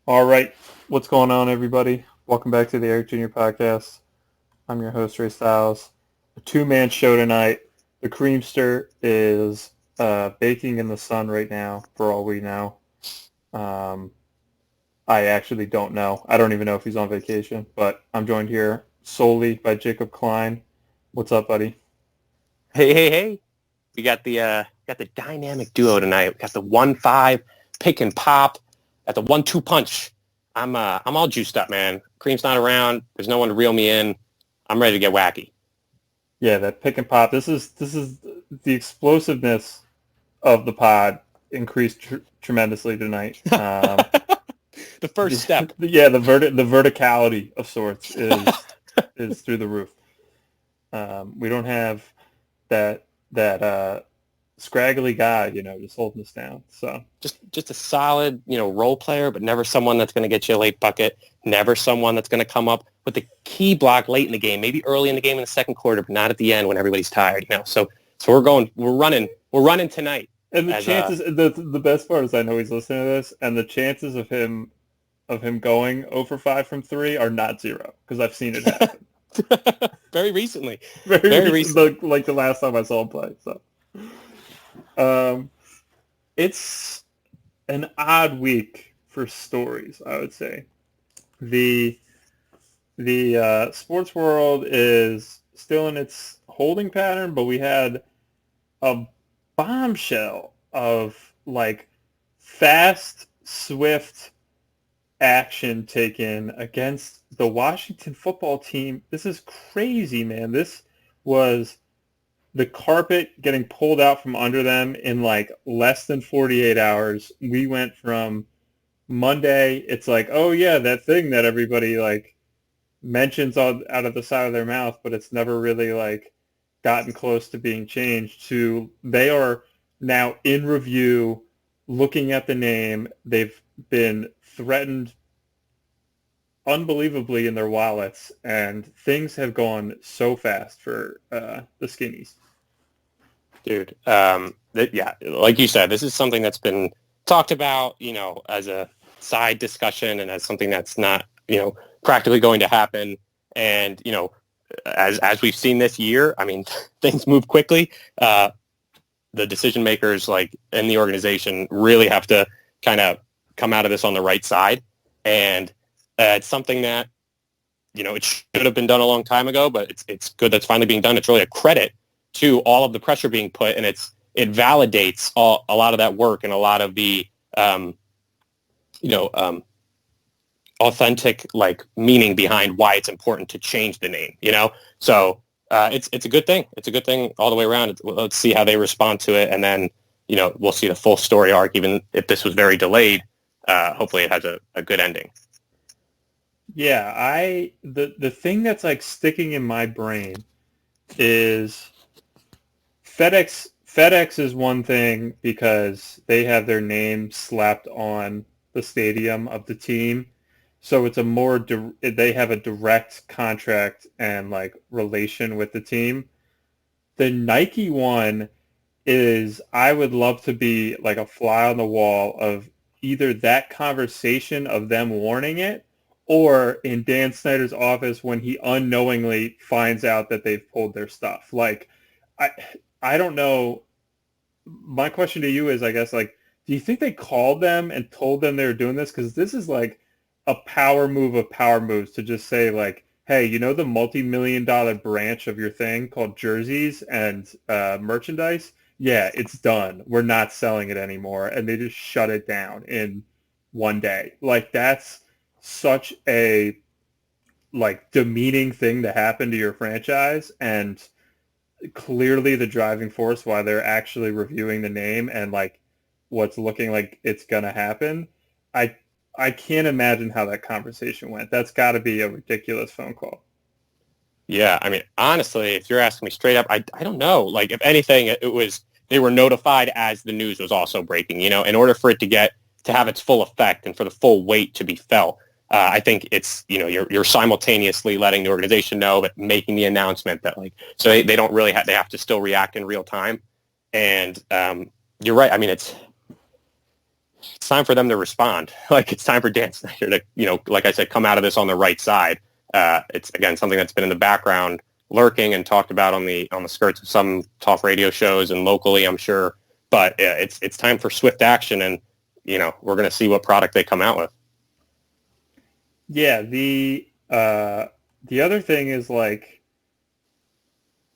All right, what's going on, everybody? Welcome back to the Eric Jr. Podcast. I'm your host, Ray Styles. A two-man show tonight. The Creamster is baking in the sun right now, for all we know. Um, I actually don't know. I don't even know if he's on vacation, but I'm joined here solely by Jacob Klein. What's up, buddy? Hey. We got the dynamic duo tonight. We got the 1-5 pick and pop at the 1-2 punch. I'm all juiced up, man. Cream's not around. There's no one to reel me in. I'm ready to get wacky. Yeah, that pick and pop. This is the explosiveness of the pod increased tremendously tonight. The first step. Yeah, the verticality of sorts is through the roof. We don't have that scraggly guy, just holding us down. So Just a solid, role player, but never someone that's going to get you a late bucket. Never someone that's going to come up with the key block late in the game, maybe early in the game in the second quarter, but not at the end when everybody's tired. So we're running tonight. And the chances, the best part is I know he's listening to this, and the chances of him going 0 for 5 from 3 are not zero because I've seen it happen. Very recently. Very recently. Like the last time I saw him play. So, it's an odd week for stories, I would say. The sports world is still in its holding pattern, but we had a bombshell of like fast, swift action taken against the Washington football team. This is crazy, man. This was the carpet getting pulled out from under them in like less than 48 hours. We went from Monday, it's like, oh yeah, that thing that everybody like mentions out of the side of their mouth, but it's never really like gotten close to being changed, to they are now in review looking at the name. They've been threatened unbelievably in their wallets, and things have gone so fast for the Skinnies. Dude, like you said, this is something that's been talked about, as a side discussion and as something that's not, practically going to happen. And, as we've seen this year, I mean, things move quickly. The decision makers like in the organization really have to kind of come out of this on the right side. And it's something that, it should have been done a long time ago, but it's good that's finally being done. It's really a credit to all of the pressure being put, and it validates a lot of that work and a lot of the authentic like meaning behind why it's important to change the name. So it's a good thing. It's a good thing all the way around. Let's see how they respond to it, and then we'll see the full story arc. Even if this was very delayed, hopefully it has a good ending. Yeah, the thing that's like sticking in my brain is FedEx is one thing because they have their name slapped on the stadium of the team. So it's they have a direct contract and like relation with the team. The Nike one is, I would love to be like a fly on the wall of either that conversation of them warning it, or in Dan Snyder's office when he unknowingly finds out that they've pulled their stuff. Like, I don't know. My question to you is, I guess, like, do you think they called them and told them they were doing this? Because this is like a power move of power moves to just say like, hey, the multi-million-dollar branch of your thing called jerseys and merchandise? Yeah, it's done. We're not selling it anymore. And they just shut it down in one day. Like, that's such a like demeaning thing to happen to your franchise, and clearly the driving force why they're actually reviewing the name and like what's looking like it's gonna happen. I can't imagine how that conversation went. That's got to be a ridiculous phone call. Yeah, I mean, honestly, if you're asking me straight up, I don't know. Like, if anything, it was they were notified as the news was also breaking. In order for it to have its full effect and for the full weight to be felt, I think it's you're simultaneously letting the organization know, but making the announcement that so they don't really they have to still react in real time. And you're right. I mean, it's time for them to respond. Like, it's time for Dan Snyder to, like I said, come out of this on the right side. It's, again, something that's been in the background lurking and talked about on the skirts of some talk radio shows and locally, I'm sure. But it's time for swift action, and, we're going to see what product they come out with. Yeah, the other thing is, like,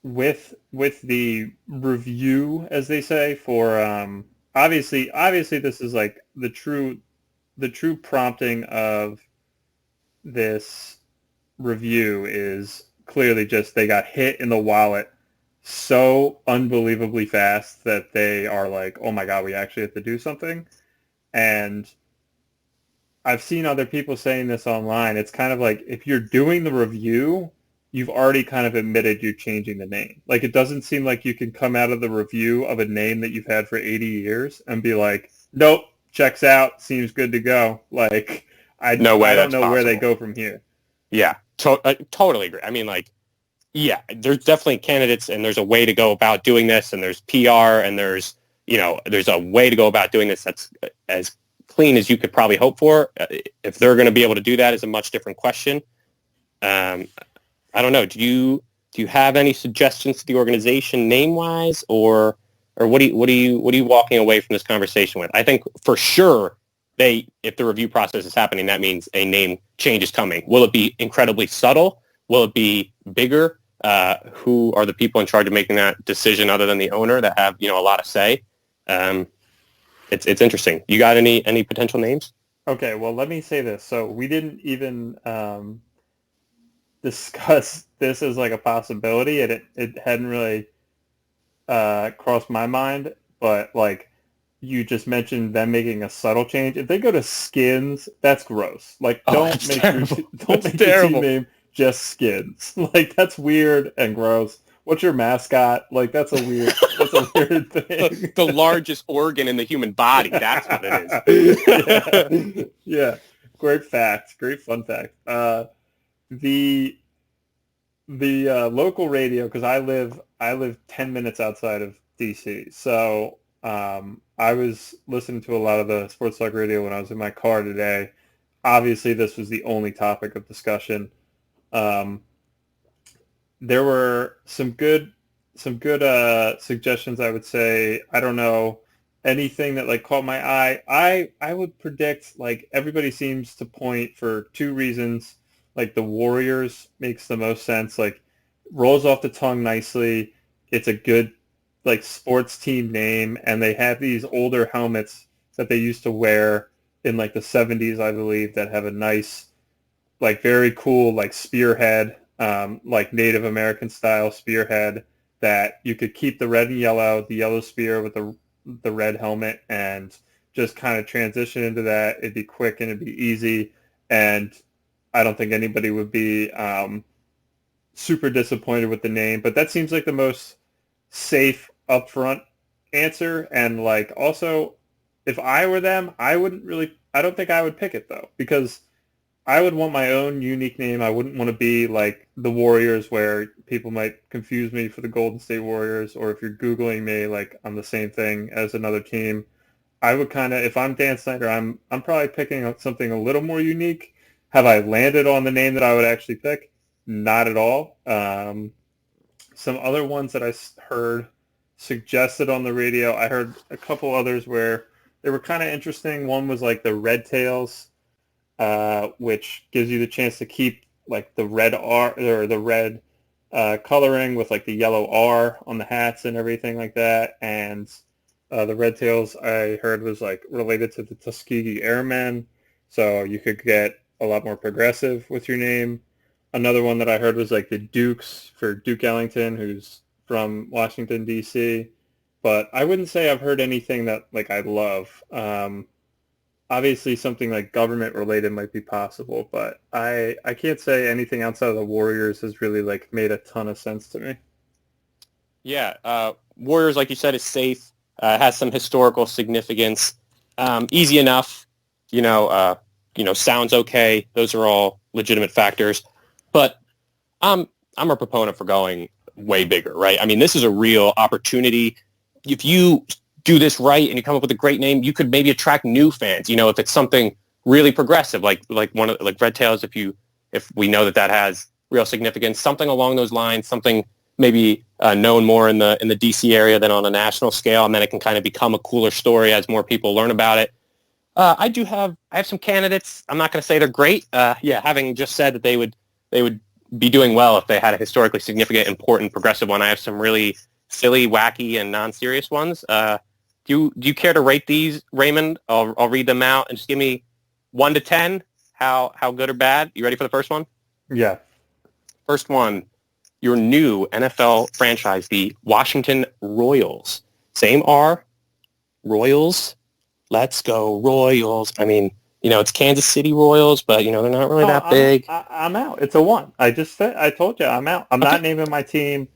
with the review, as they say, for obviously this is like the true prompting of this review is clearly just they got hit in the wallet so unbelievably fast that they are like, oh my God, we actually have to do something. And I've seen other people saying this online. It's kind of like, if you're doing the review, you've already kind of admitted you're changing the name. Like, it doesn't seem like you can come out of the review of a name that you've had for 80 years and be like, nope, checks out, seems good to go. Like, I don't know where they go from here. Yeah, totally agree. I mean, like, yeah, there's definitely candidates, and there's a way to go about doing this, and there's PR, and there's a way to go about doing this that's as clean as you could probably hope for. If they're going to be able to do that is a much different question. I don't know. Do you have any suggestions to the organization name-wise, or what are you walking away from this conversation with? I think for sure if the review process is happening, that means a name change is coming. Will it be incredibly subtle? Will it be bigger? Who are the people in charge of making that decision other than the owner that have, a lot of say? It's interesting. You got any potential names? Okay, well, let me say this. So we didn't even discuss this as like a possibility. It hadn't really crossed my mind, but like, you just mentioned them making a subtle change. If they go to Skins, that's gross. Like, don't make your team name just Skins. Like, that's weird and gross. What's your mascot? Like, that's a weird thing. The largest organ in the human body. That's what it is. Yeah. Great fact. Great fun fact. The local radio, because I live 10 minutes outside of DC, so I was listening to a lot of the sports talk radio when I was in my car today. Obviously, this was the only topic of discussion. There were some good suggestions, I would say. I don't know, anything that like caught my eye. I would predict, like, everybody seems to point for two reasons. Like, the Warriors makes the most sense. Like, rolls off the tongue nicely. It's a good, like, sports team name, and they have these older helmets that they used to wear in like the 70s, I believe, that have a nice, like, very cool, like, spearhead, like Native American style spearhead, that you could keep the red and yellow, the yellow spear with the red helmet, and just kind of transition into that. It'd be quick and it'd be easy, and I don't think anybody would be super disappointed with the name. But that seems like the most safe upfront answer. And like, also, if I were them, I don't think I would pick it though, because I would want my own unique name. I wouldn't want to be like the Warriors, where people might confuse me for the Golden State Warriors, or if you're Googling me, like, I'm the same thing as another team. I would kind of, if I'm Dan Snyder, I'm probably picking up something a little more unique. Have I landed on the name that I would actually pick? Not at all. Some other ones that I heard suggested on the radio, I heard a couple others where they were kind of interesting. One was like the Red Tails, which gives you the chance to keep like the red R, or the red coloring with like the yellow R on the hats and everything like that. And the Red Tails, I heard, was like related to the Tuskegee Airmen, so you could get a lot more progressive with your name. Another one that I heard was like the Dukes, for Duke Ellington, who's from Washington, D.C. But I wouldn't say I've heard anything that like I love. Obviously, something like government related might be possible, but I can't say anything outside of the Warriors has really like made a ton of sense to me. Yeah, Warriors, like you said, is safe. Has some historical significance. Easy enough, sounds okay. Those are all legitimate factors. But I'm a proponent for going way bigger, right? I mean, this is a real opportunity. If you do this right and you come up with a great name, you could maybe attract new fans. If it's something really progressive, like Red Tails, if we know that has real significance, something along those lines, something maybe known more in the DC area than on a national scale, and then it can kind of become a cooler story as more people learn about it. I have some candidates. I'm not going to say they're great. Having just said that they would be doing well if they had a historically significant, important, progressive one. I have some really silly, wacky, and non-serious ones. Do you care to rate these, Raymond? I'll read them out and just give me 1 to 10. How good or bad? You ready for the first one? Yeah. First one, your new NFL franchise, the Washington Royals. Same R, Royals. Let's go Royals. I mean, it's Kansas City Royals, but they're not really that big. I'm out. It's a 1. I told you I'm out. I'm not naming my team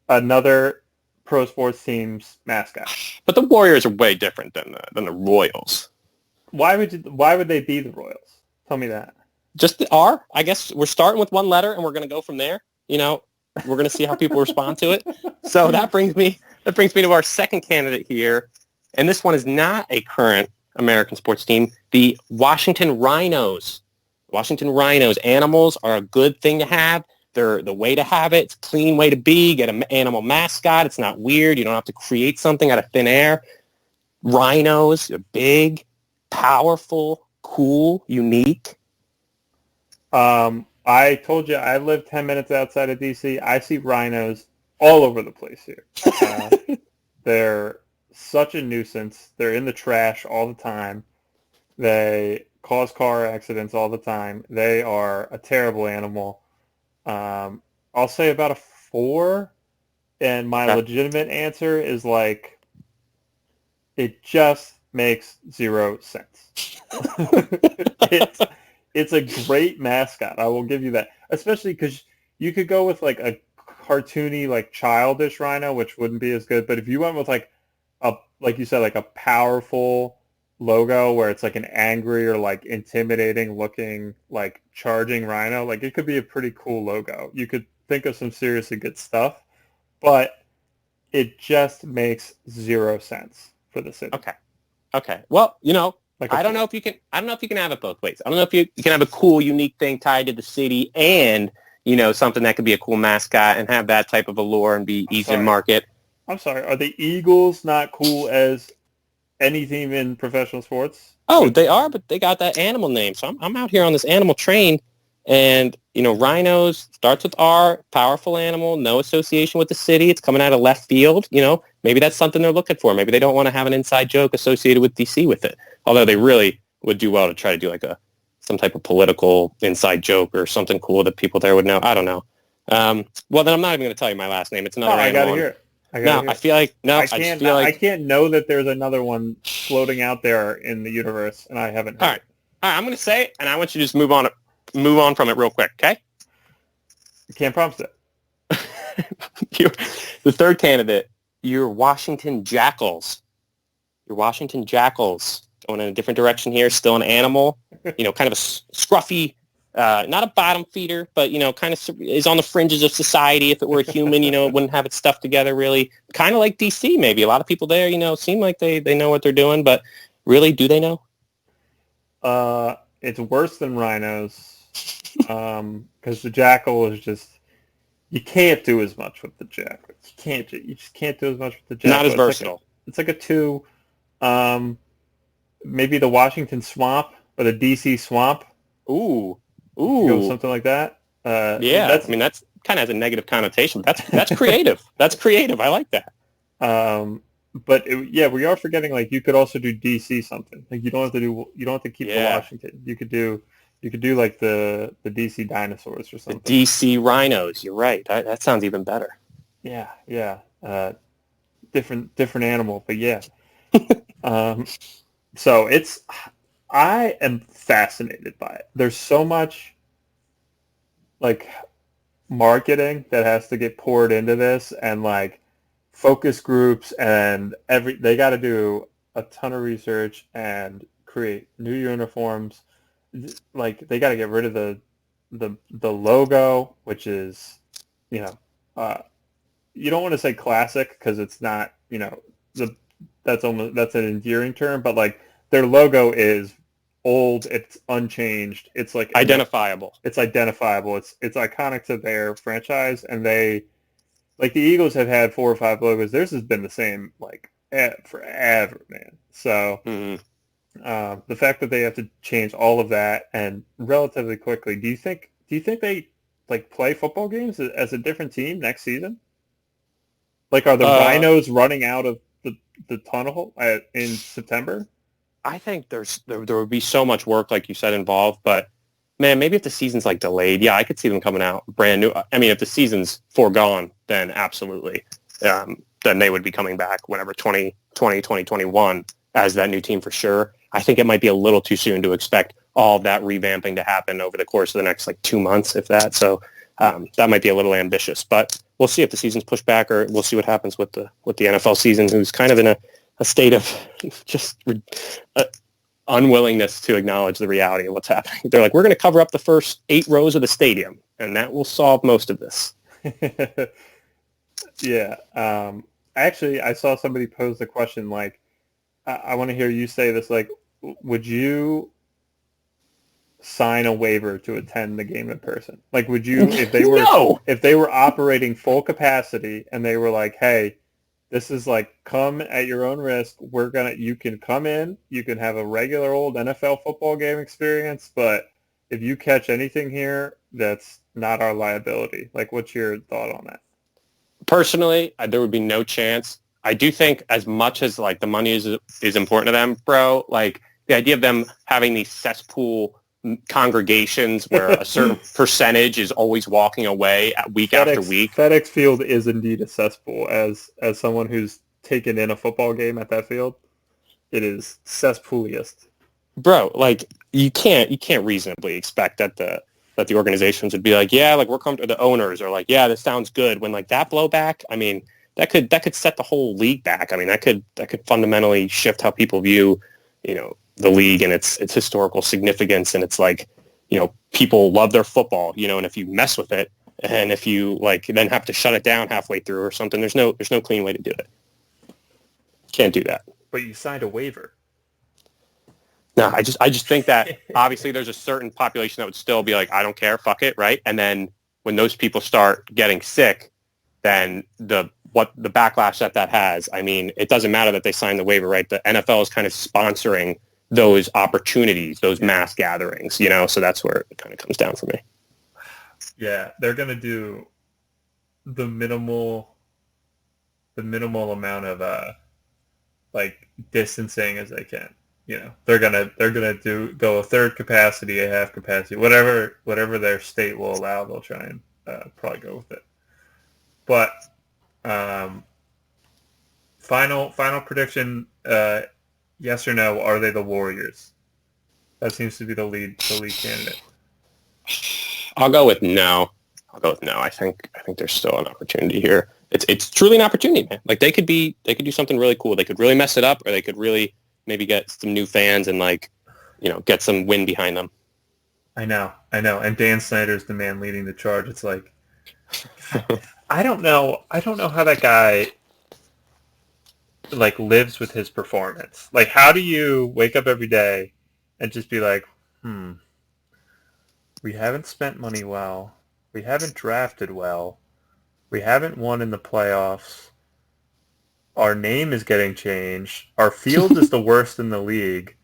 another pro sports team's mascot. But the Warriors are way different than the Royals. Why would they be the Royals? Tell me that. Just the R. I guess we're starting with one letter and we're going to go from there. We're going to see how people respond to it. So that brings me to our second candidate here. And this one is not a current American sports team, the Washington Rhinos. Washington Rhinos. Animals are a good thing to have. They're the way to have it. It's a clean way to be. Get an animal mascot. It's not weird. You don't have to create something out of thin air. Rhinos are big, powerful, cool, unique. I told you I live 10 minutes outside of DC. I see rhinos all over the place here. They're such a nuisance. They're in the trash all the time. They cause car accidents all the time. They are a terrible animal. I'll say about a 4, and my legitimate answer is it just makes 0 sense. It's a great mascot. I will give you that, especially because you could go with a cartoony, childish rhino, which wouldn't be as good. But if you went with like you said, a powerful logo where it's an angry or intimidating looking charging rhino, it could be a pretty cool logo. You could think of some seriously good stuff, but it just makes 0 sense for the city. Okay. Well, I don't know if you can have it both ways. I don't know if you can have a cool, unique thing tied to the city and, something that could be a cool mascot and have that type of allure and be easy to market. I'm sorry. Are the Eagles not cool as any team in professional sports? Oh, they are, but they got that animal name. So I'm out here on this animal train, and rhinos starts with R, powerful animal, no association with the city. It's coming out of left field. Maybe that's something they're looking for. Maybe they don't want to have an inside joke associated with DC with it. Although they really would do well to try to do some type of political inside joke or something cool that people there would know. I don't know. Well, then I'm not even going to tell you my last name. It's another. I got to hear it. I can't know that there's another one floating out there in the universe, and I haven't heard. All right. I'm going to say it, and I want you to just move on from it real quick, okay? I can't promise it. The third candidate, your Washington Jackals. Your Washington Jackals. Going in a different direction here, still an animal, kind of a scruffy, not a bottom feeder, but, kind of is on the fringes of society. If it were a human, it wouldn't have it stuffed together really. Kind of like DC, maybe. A lot of people there, seem like they know what they're doing, but really, do they know? It's worse than rhinos because the jackal is just, you can't do as much with the jackal. You just can't do as much with the jackal. Not as versatile. It's like a 2. Maybe the Washington Swamp, or the DC Swamp. Ooh, something like that. That's kind of has a negative connotation. That's creative. That's creative. I like that. But we are forgetting. You could also do DC something. You don't have to keep the Washington. You could do the DC dinosaurs or something. The DC rhinos. You're right. That sounds even better. Yeah. Different animal, but yeah. So I am fascinated by it. There's so much marketing that has to get poured into this, and focus groups, and they got to do a ton of research and create new uniforms. They got to get rid of the logo, which is you don't want to say classic because it's not, the that's an endearing term, but like their logo is old, it's unchanged, it's like Identifiable. it's identifiable, it's iconic to their franchise, and they like the Eagles have had 4 or 5 logos. Theirs has been the same like forever, man. So the fact that they have to change all of that and relatively quickly, do you think they like play football games as a different team next season? Like, are the Uh, Rhinos running out of the tunnel in September? I think there would be so much work, like you said, involved. But man, maybe if the season's like delayed, yeah, I could see them coming out brand new. I mean, if the season's foregone, then absolutely. Then they would be coming back whenever 2020, 2021 as that new team for sure. I think it might be a little too soon to expect all of that revamping to happen over the course of the next like 2 months, if that. So that might be a little ambitious, but we'll see if the season's pushed back, or we'll see what happens with the NFL season, who's kind of in a state of just unwillingness to acknowledge the reality of what's happening. They're like, we're going to cover up the first 8 rows of the stadium, and that will solve most of this. Yeah. Actually, I saw somebody pose the question like, I want to hear you say this. Like, would you sign a waiver to attend the game in person? Like, would you, No. if they were operating full capacity and they were like, hey, this is like, come at your own risk. You can come in, you can have a regular old NFL football game experience, but if you catch anything here, that's not our liability. Like, what's your thought on that? Personally, there would be no chance. I do think as much as like the money is important to them, bro, like the idea of them having these cesspool congregations where a certain percentage is always walking away week after week. FedEx Field is indeed a cesspool. As someone who's taken in a football game at that field, it is cesspooliest. Bro, like you can't reasonably expect that the organizations would be like, yeah, like we're comfortable. The owners are like, yeah, this sounds good. When like that blowback, I mean, that could set the whole league back. I mean, that could fundamentally shift how people view, the league and its historical significance. And it's like, people love their football, and if you mess with it, and if you like then have to shut it down halfway through or something, there's no clean way to do it. Can't do that. But you signed a waiver. No, I just think that obviously there's a certain population that would still be like, I don't care, fuck it, right? And then when those people start getting sick, then the backlash that has, I mean, it doesn't matter that they signed the waiver, right? The NFL is kind of sponsoring those opportunities, those mass gatherings, so that's where it kind of comes down for me. Yeah, they're gonna do the minimal amount of like distancing as they can. They're gonna go a third capacity, a half capacity, whatever their state will allow. They'll try and probably go with it. But final prediction: yes or no? Are they the Warriors? That seems to be the lead candidate. I'll go with no. I think there's still an opportunity here. It's truly an opportunity, man. Like they could do something really cool. They could really mess it up, or they could really maybe get some new fans and like, get some wind behind them. I know. And Dan Snyder's the man leading the charge. It's like, I don't know how that guy like lives with his performance. Like, how do you wake up every day and just be like, we haven't spent money well. We haven't drafted well. We haven't won in the playoffs. Our name is getting changed. Our field is the worst in the league.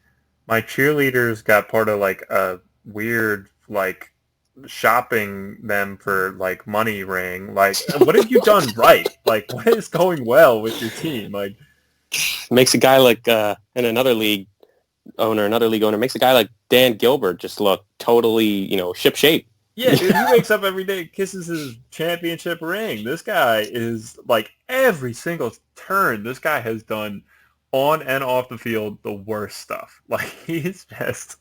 My cheerleaders got part of like a weird like shopping them for like money ring. Like, what have you done right? Like, what is going well with your team? Like, makes a guy like another league owner makes a guy like Dan Gilbert just look totally, ship shape. Yeah, dude, he wakes up every day, kisses his championship ring. This guy is like every single turn. This guy has done on and off the field the worst stuff. Like he's just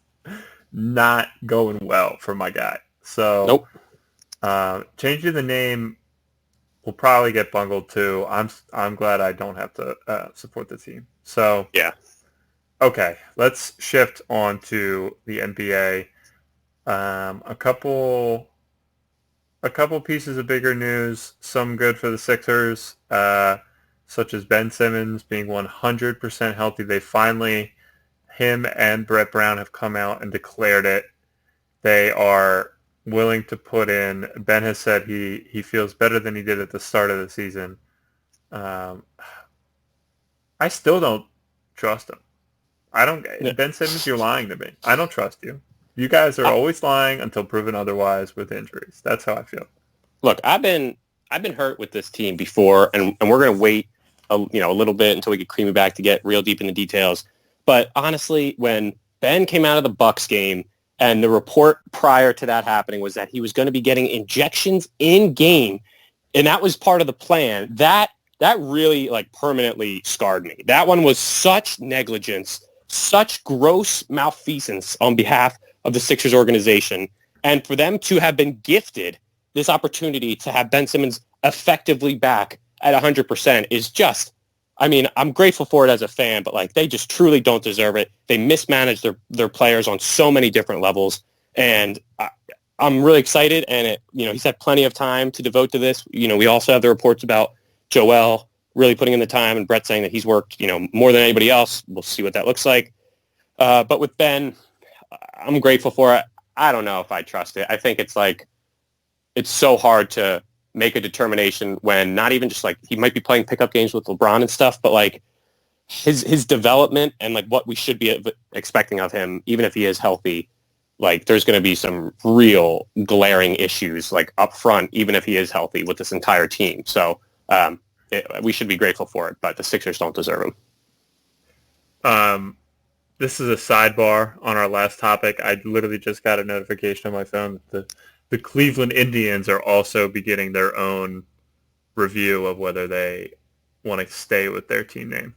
not going well for my guy. So, nope. Changing the name will probably get bungled too. I'm glad I don't have to support the team. So yeah. Okay, let's shift on to the NBA. A couple pieces of bigger news, some good for the Sixers. such as Ben Simmons being 100% healthy. Him and Brett Brown have come out and declared it. They are willing to put in. Ben has said he feels better than he did at the start of the season. Um, I still don't trust him. I don't. Yeah. Ben Simmons, you're lying to me. I don't trust you. You guys are always lying until proven otherwise with injuries. That's how I feel. Look, I've been hurt with this team before, and we're going to wait a little bit until we get Creamy back to get real deep in the details. But honestly, when Ben came out of the Bucks game, and the report prior to that happening was that he was going to be getting injections in game, and that was part of the plan. That really like permanently scarred me. That one was such negligence, such gross malfeasance on behalf of the Sixers organization, and for them to have been gifted this opportunity to have Ben Simmons effectively back at 100% is just, I mean, I'm grateful for it as a fan, but like they just truly don't deserve it. They mismanage their players on so many different levels, and I'm really excited. And he's had plenty of time to devote to this. We also have the reports about Joel really putting in the time, and Brett saying that he's worked more than anybody else. We'll see what that looks like. But with Ben, I'm grateful for it. I don't know if I trust it. I think it's so hard to make a determination when not even just like he might be playing pickup games with LeBron and stuff, but like his development and like what we should be expecting of him, even if he is healthy, like there's going to be some real glaring issues like up front, even if he is healthy with this entire team. So we should be grateful for it, but the Sixers don't deserve him. This is a sidebar on our last topic. I literally just got a notification on my phone that the Cleveland Indians are also beginning their own review of whether they want to stay with their team name.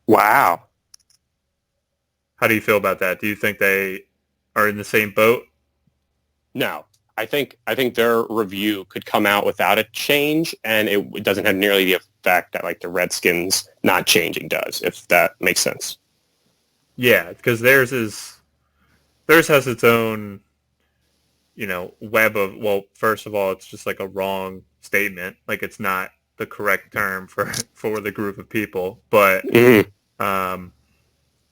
Wow. How do you feel about that? Do you think they are in the same boat? No. I think their review could come out without a change, and it doesn't have nearly the effect that like the Redskins not changing does, if that makes sense. Yeah, because theirs has its own web of, well, first of all, it's just like a wrong statement. Like it's not the correct term for the group of people. But I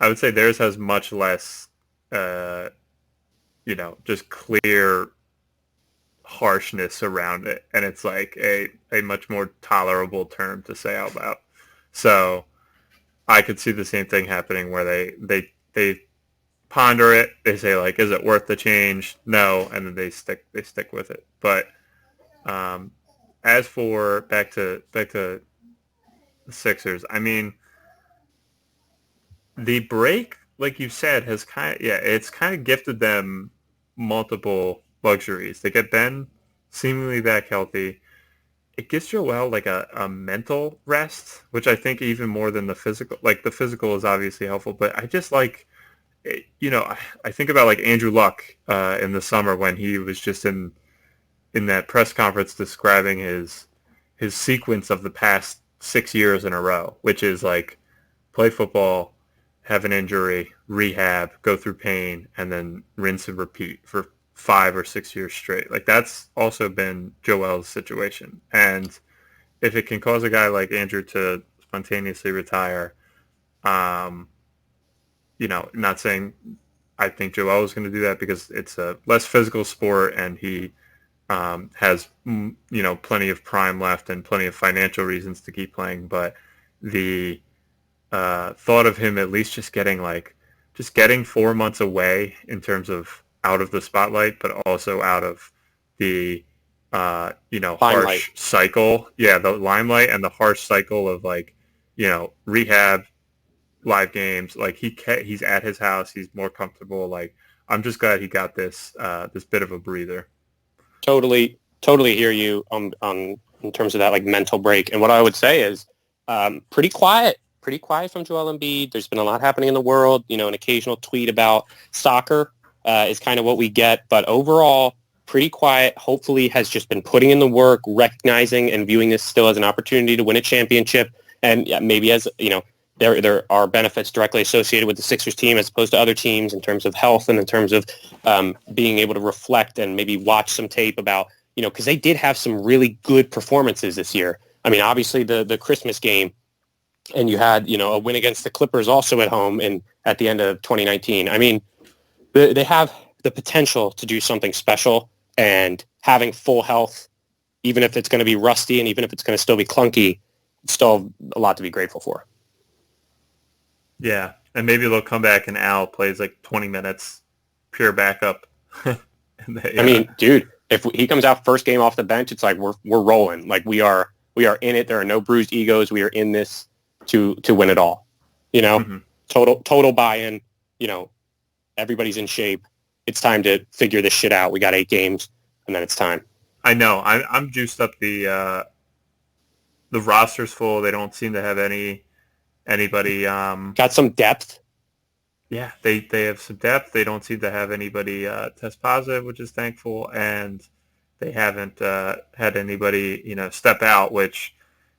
would say theirs has much less, just clear harshness around it. And it's like a much more tolerable term to say out loud. So I could see the same thing happening where they ponder it. They say like, is it worth the change? No, and then they stick with it. But as for back to the Sixers, I mean, the break, like you said, has it's kind of gifted them multiple luxuries. They get Ben seemingly back healthy. It gives Joel like a mental rest, which I think even more than the physical. Like the physical is obviously helpful, but I just like, I think about like Andrew Luck in the summer when he was just in that press conference describing his sequence of the past 6 years in a row, which is like play football, have an injury, rehab, go through pain, and then rinse and repeat for 5 or 6 years straight. Like that's also been Joel's situation. And if it can cause a guy like Andrew to spontaneously retire, not saying I think Joel is going to do that because it's a less physical sport and he has, plenty of prime left and plenty of financial reasons to keep playing. But the thought of him at least just getting 4 months away in terms of out of the spotlight, but also out of the, harsh cycle. Yeah, the limelight and the harsh cycle of rehab, live games. Like he's at his house. He's more comfortable. Like I'm just glad he got this bit of a breather. Totally hear you on in terms of that like mental break. And what I would say is pretty quiet from Joel Embiid. There's been a lot happening in the world. An occasional tweet about soccer is kind of what we get. But overall, pretty quiet. Hopefully has just been putting in the work, recognizing and viewing this still as an opportunity to win a championship. And maybe as, there are benefits directly associated with the Sixers team as opposed to other teams in terms of health and in terms of being able to reflect and maybe watch some tape about, because they did have some really good performances this year. I mean, obviously the Christmas game and you had, a win against the Clippers also at home at the end of 2019. I mean, they have the potential to do something special, and having full health, even if it's going to be rusty and even if it's going to still be clunky, it's still a lot to be grateful for. Yeah, and maybe they'll come back and Al plays like 20 minutes, pure backup. I mean, dude, if he comes out first game off the bench, it's like we're rolling. Like we are in it. There are no bruised egos. We are in this to win it all. Mm-hmm. Total buy-in. Everybody's in shape. It's time to figure this shit out. We got 8 games, and then it's time. I know. I'm juiced up. The roster's full. They don't seem to have anybody. Got some depth. Yeah, they have some depth. They don't seem to have anybody test positive, which is thankful, and they haven't had anybody step out, which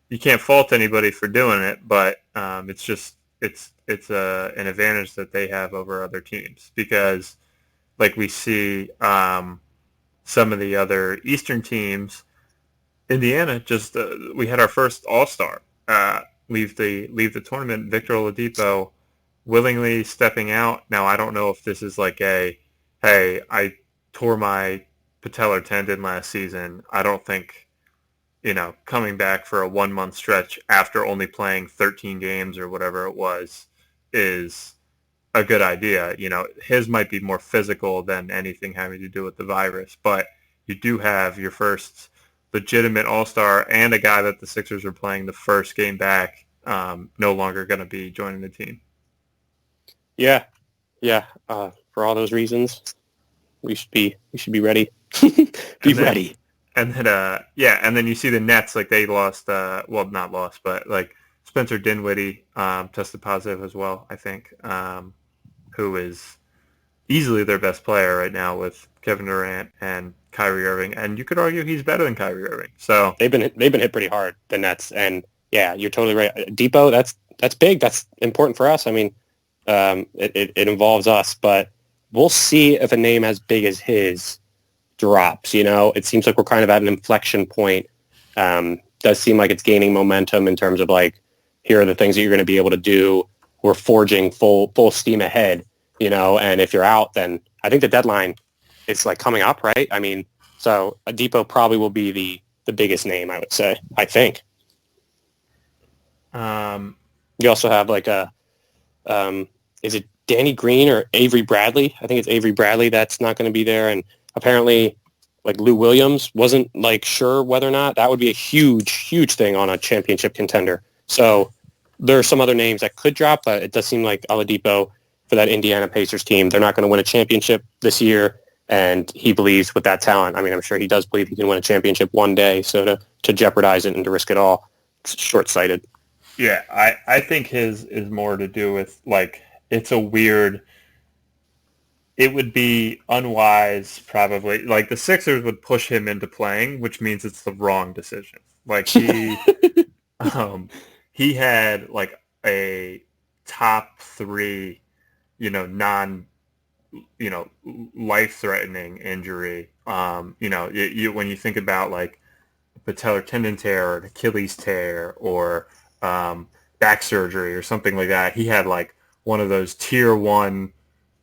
you can't fault anybody for doing it, but it's an advantage that they have over other teams because, like we see some of the other Eastern teams, Indiana just we had our first All-Star leave the tournament. Victor Oladipo willingly stepping out. Now, I don't know if this is like hey, I tore my patellar tendon last season. I don't think, coming back for a 1-month stretch after only playing 13 games or whatever it was is a good idea. His might be more physical than anything having to do with the virus, but you do have your first legitimate All-Star and a guy that the Sixers are playing the first game back no longer going to be joining the team. Yeah. For all those reasons, we should be ready. Ready. And then and then you see the Nets, like they lost not lost, but like Spencer Dinwiddie tested positive as well, I think, who is easily their best player right now with Kevin Durant and Kyrie Irving, and you could argue he's better than Kyrie Irving. So they've been hit pretty hard, the Nets, and yeah, you're totally right. Depot, that's big. That's important for us. I mean, it involves us, but we'll see if a name as big as his drops. It seems like we're kind of at an inflection point. Does seem like it's gaining momentum in terms of like, here are the things that you're going to be able to do. We're forging full steam ahead, and if you're out, then I think the deadline is like coming up, right? I mean, so a Depot probably will be the biggest name, I would say, I think. You also have like is it Danny Green or Avery Bradley? I think it's Avery Bradley that's not going to be there. And apparently like Lou Williams wasn't like sure whether or not. That would be a huge, huge thing on a championship contender. So there are some other names that could drop, but it does seem like Oladipo for that Indiana Pacers team, they're not going to win a championship this year. And he believes with that talent, I mean, I'm sure he does believe he can win a championship one day. So to jeopardize it and to risk it all, it's short-sighted. Yeah, I think his is more to do with like, it would be unwise probably. Like the Sixers would push him into playing, which means it's the wrong decision. Like he he had like a top 3, non, life-threatening injury. You when you think about like patellar tendon tear or an Achilles tear or back surgery or something like that, he had like one of those tier 1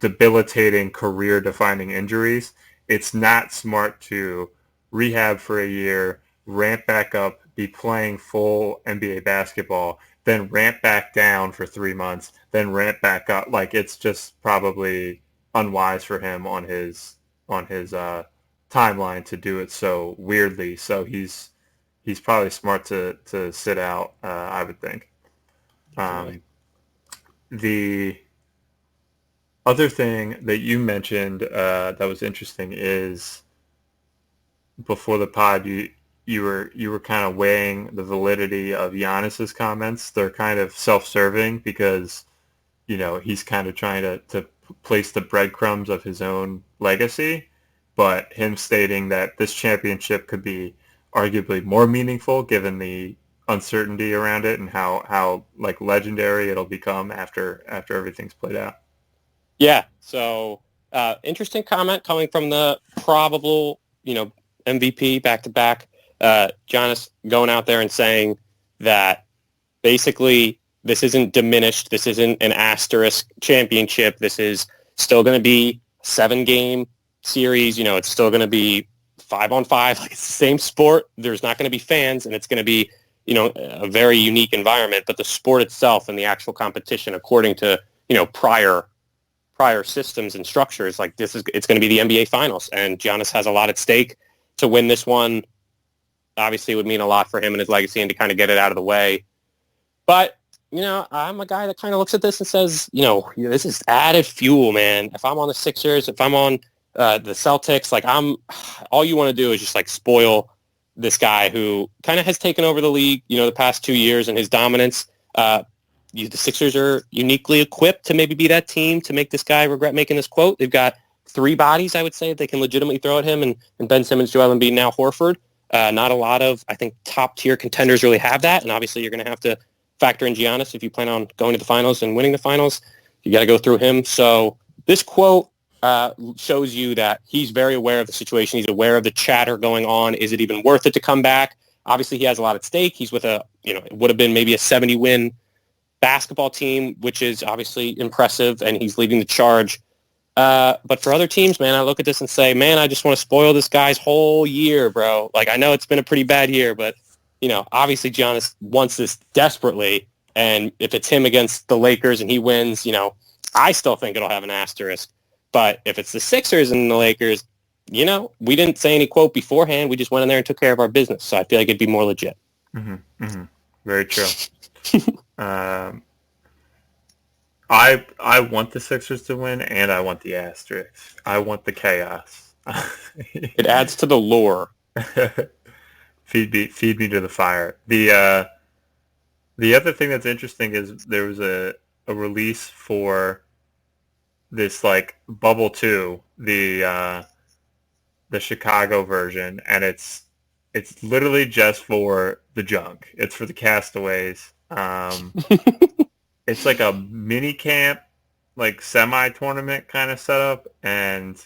debilitating career-defining injuries. It's not smart to rehab for a year, ramp back up, be playing full NBA basketball, then ramp back down for 3 months, then ramp back up. Like it's just probably unwise for him on his timeline to do it so weirdly. So he's probably smart to sit out. I would think. The other thing that you mentioned that was interesting is before the pod, you were kind of weighing the validity of Giannis's comments. They're kind of self-serving because he's kind of trying to place the breadcrumbs of his own legacy, but him stating that this championship could be arguably more meaningful given the uncertainty around it and how like legendary it'll become after everything's played out. Yeah. So interesting comment coming from the probable, MVP back-to-back. Giannis going out there and saying that basically this isn't diminished. This isn't an asterisk championship. This is still going to be 7-game series. You know, it's still going to be 5-on-5. Like, it's the same sport. There's not going to be fans, and it's going to be, you know, a very unique environment. But the sport itself and the actual competition, according to, you know, prior systems and structures, like it's going to be the NBA Finals, and Giannis has a lot at stake. To win this one, obviously, would mean a lot for him and his legacy, and to kind of get it out of the way. But, you know, I'm a guy that kind of looks at this and says, you know, this is added fuel, man. If I'm on the Sixers, if I'm on the Celtics, like, all you want to do is just like spoil this guy who kind of has taken over the league, you know, the past 2 years, and his dominance. The Sixers are uniquely equipped to maybe be that team to make this guy regret making this quote. They've got 3 bodies, I would say, they can legitimately throw at him, and Ben Simmons, Joel Embiid, now Horford. Not a lot of, I think, top-tier contenders really have that, and obviously you're going to have to factor in Giannis if you plan on going to the finals and winning the finals. You got to go through him. So this quote shows you that he's very aware of the situation. He's aware of the chatter going on. Is it even worth it to come back? Obviously, he has a lot at stake. He's with it would have been maybe a 70-win basketball team, which is obviously impressive, and he's leading the charge. But for other teams, man, I look at this and say, man, I just want to spoil this guy's whole year, bro. Like, I know it's been a pretty bad year, but, you know, obviously Giannis wants this desperately, and if it's him against the Lakers and he wins, you know, I still think it'll have an asterisk. But if it's the Sixers and the Lakers, you know, we didn't say any quote beforehand. We just went in there and took care of our business. So I feel like it'd be more legit. Mm-hmm. Mm-hmm. Very true. I want the Sixers to win, and I want the asterisk. I want the chaos. It adds to the lore. Feed me to the fire. The other thing that's interesting is there was a release for this, like, Bubble 2, the Chicago version, and it's literally just for the junk. It's for the castaways. It's like a mini camp, like semi-tournament kind of setup, and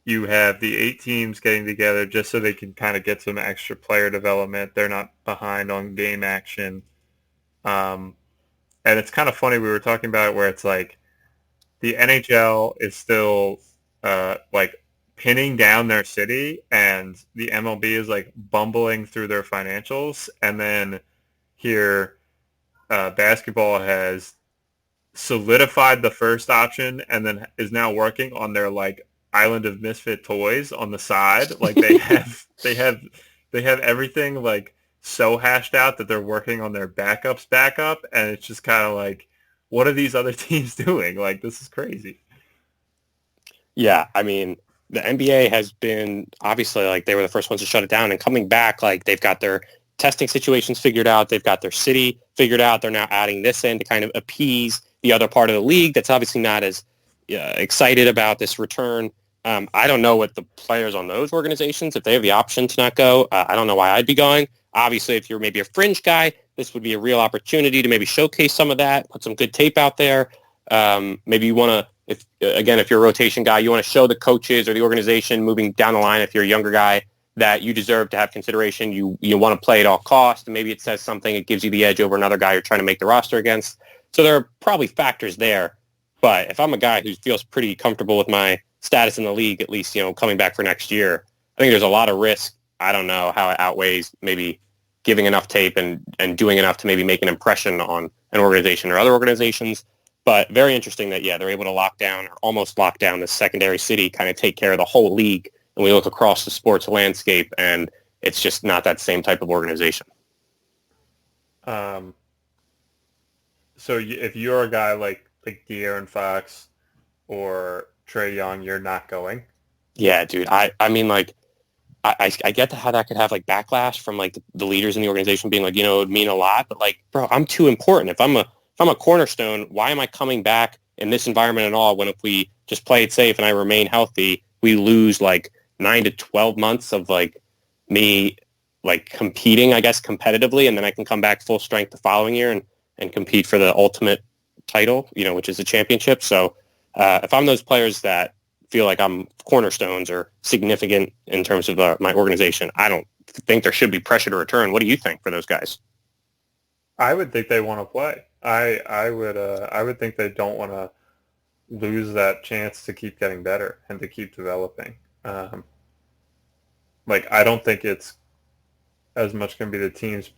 you have the 8 teams getting together just so they can kind of get some extra player development. They're not behind on game action. And it's kind of funny, we were talking about it, where it's like the NHL is still like pinning down their city, and the MLB is like bumbling through their financials, and then here basketball has solidified the first option and then is now working on their, like, Island of Misfit Toys on the side. Like, they have everything, like, so hashed out that they're working on their backup, and it's just kind of like, what are these other teams doing? Like, this is crazy. Yeah, I mean, the NBA has been, obviously, like, they were the first ones to shut it down, and coming back, like, they've got their testing situations figured out. They've got their city figured out. They're now adding this in to kind of appease the other part of the league that's obviously not as excited about this return. I don't know what the players on those organizations, if they have the option to not go, I don't know why I'd be going. Obviously, if you're maybe a fringe guy, this would be a real opportunity to maybe showcase some of that, put some good tape out there. Maybe you want to, if you're a rotation guy, you want to show the coaches or the organization moving down the line, if you're a younger guy, that you deserve to have consideration. You want to play at all costs, and maybe it says something, it gives you the edge over another guy you're trying to make the roster against. So there are probably factors there. But if I'm a guy who feels pretty comfortable with my status in the league, at least, you know, coming back for next year, I think there's a lot of risk. I don't know how it outweighs maybe giving enough tape and doing enough to maybe make an impression on an organization or other organizations. But very interesting that, yeah, they're able to lock down or almost lock down this secondary city, kind of take care of the whole league. And we look across the sports landscape, and it's just not that same type of organization. So if you're a guy like De'Aaron Fox or Trae Young, you're not going? Yeah, dude. I mean, like, I get how that could have, like, backlash from, like, the leaders in the organization being like, you know, it would mean a lot. But, like, bro, I'm too important. If I'm a cornerstone, why am I coming back in this environment at all when if we just play it safe and I remain healthy, we lose, like, 9 to 12 months of, like, me, like, competing, I guess, competitively, and then I can come back full strength the following year and compete for the ultimate title, you know, which is the championship. So if I'm those players that feel like I'm cornerstones or significant in terms of my organization, I don't think there should be pressure to return. What do you think for those guys? I would think they want to play. I would think they don't want to lose that chance to keep getting better and to keep developing. Um, like I don't think it's as much going to be the teams.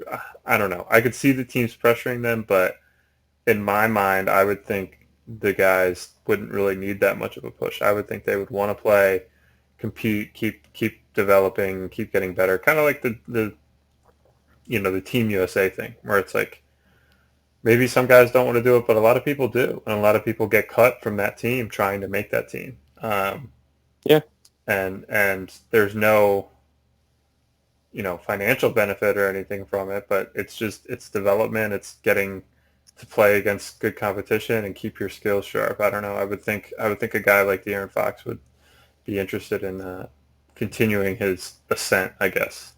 I don't know. I could see the teams pressuring them, but in my mind, I would think the guys wouldn't really need that much of a push. I would think they would want to play, compete, keep developing, keep getting better. Kind of like the the Team USA thing, where it's like maybe some guys don't want to do it, but a lot of people do, and a lot of people get cut from that team trying to make that team. Yeah. And there's no financial benefit or anything from it, but it's development. It's getting to play against good competition and keep your skills sharp. I don't know. I would think a guy like De'Aaron Fox would be interested in continuing his ascent, I guess.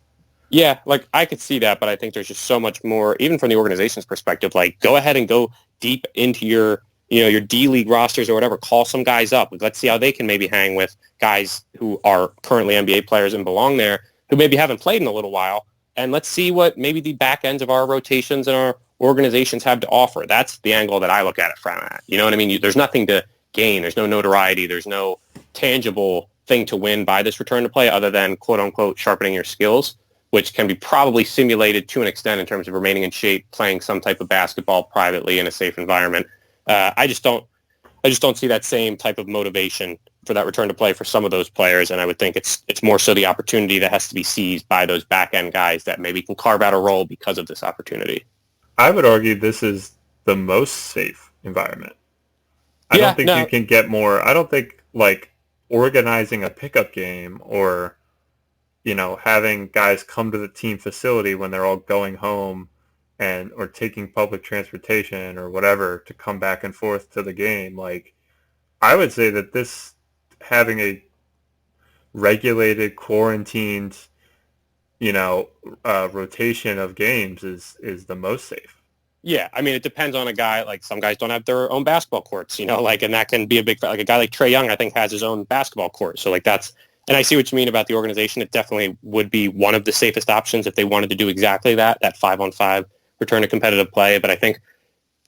Yeah, like I could see that, but I think there's just so much more, even from the organization's perspective. Like, go ahead and go deep into your, your D League rosters or whatever. Call some guys up. Like, let's see how they can maybe hang with guys who are currently NBA players and belong there, who maybe haven't played in a little while. And let's see what maybe the back ends of our rotations and our organizations have to offer. That's the angle that I look at it from. You know what I mean? There's nothing to gain. There's no notoriety. There's no tangible thing to win by this return to play other than, quote unquote, sharpening your skills, which can be probably simulated to an extent in terms of remaining in shape, playing some type of basketball privately in a safe environment. I just don't see that same type of motivation for that return to play for some of those players, and I would think it's more so the opportunity that has to be seized by those back end guys that maybe can carve out a role because of this opportunity. I would argue this is the most safe environment. I don't think you can get more. I don't think like organizing a pickup game or having guys come to the team facility when they're all going home or taking public transportation or whatever to come back and forth to the game. Like, I would say that this having a regulated, quarantined, rotation of games is the most safe. Yeah, I mean, it depends on a guy. Like, some guys don't have their own basketball courts, and that can be a big, like a guy like Trae Young, I think, has his own basketball court. So, like, and I see what you mean about the organization. It definitely would be one of the safest options if they wanted to do exactly that 5-on-5 return to competitive play. But I think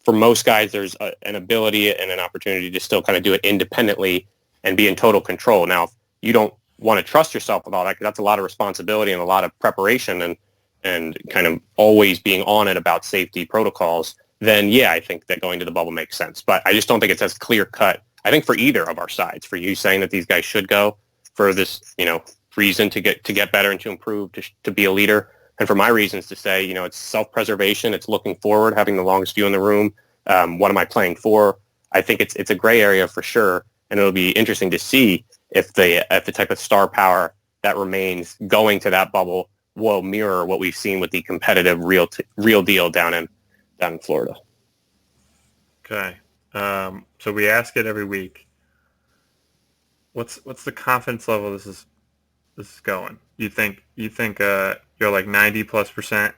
for most guys, there's an ability and an opportunity to still kind of do it independently and be in total control. Now, if you don't want to trust yourself with all that, because that's a lot of responsibility and a lot of preparation and kind of always being on it about safety protocols, then yeah, I think that going to the bubble makes sense. But I just don't think it's as clear cut. I think for either of our sides, for you saying that these guys should go for this, reason to get better and to improve, to be a leader, and for my reasons to say, it's self-preservation, it's looking forward, having the longest view in the room. What am I playing for? I think it's a gray area for sure, and it'll be interesting to see if the type of star power that remains going to that bubble will mirror what we've seen with the competitive real deal down in Florida. Okay, so we ask it every week. What's the confidence level this is going? You think you're like 90+%?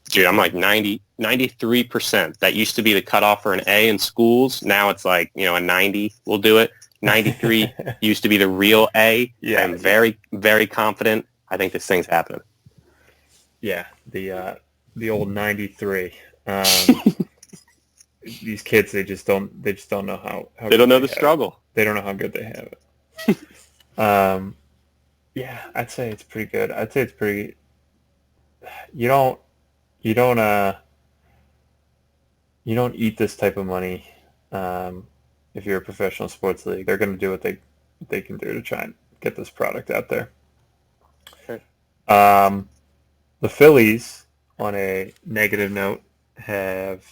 Dude, I'm like 93%. That used to be the cutoff for an A in schools. Now it's like, a 90 will do it. 93 used to be the real A. Yeah. I'm very, very confident. I think this thing's happening. Yeah, the old 93. These kids, they just don't know how they don't know the struggle. They don't know how good they have it. Yeah, I'd say it's pretty good. I'd say it's pretty. You don't eat this type of money if you're a professional sports league. They're going to do what they can do to try and get this product out there. Okay. The Phillies, on a negative note, have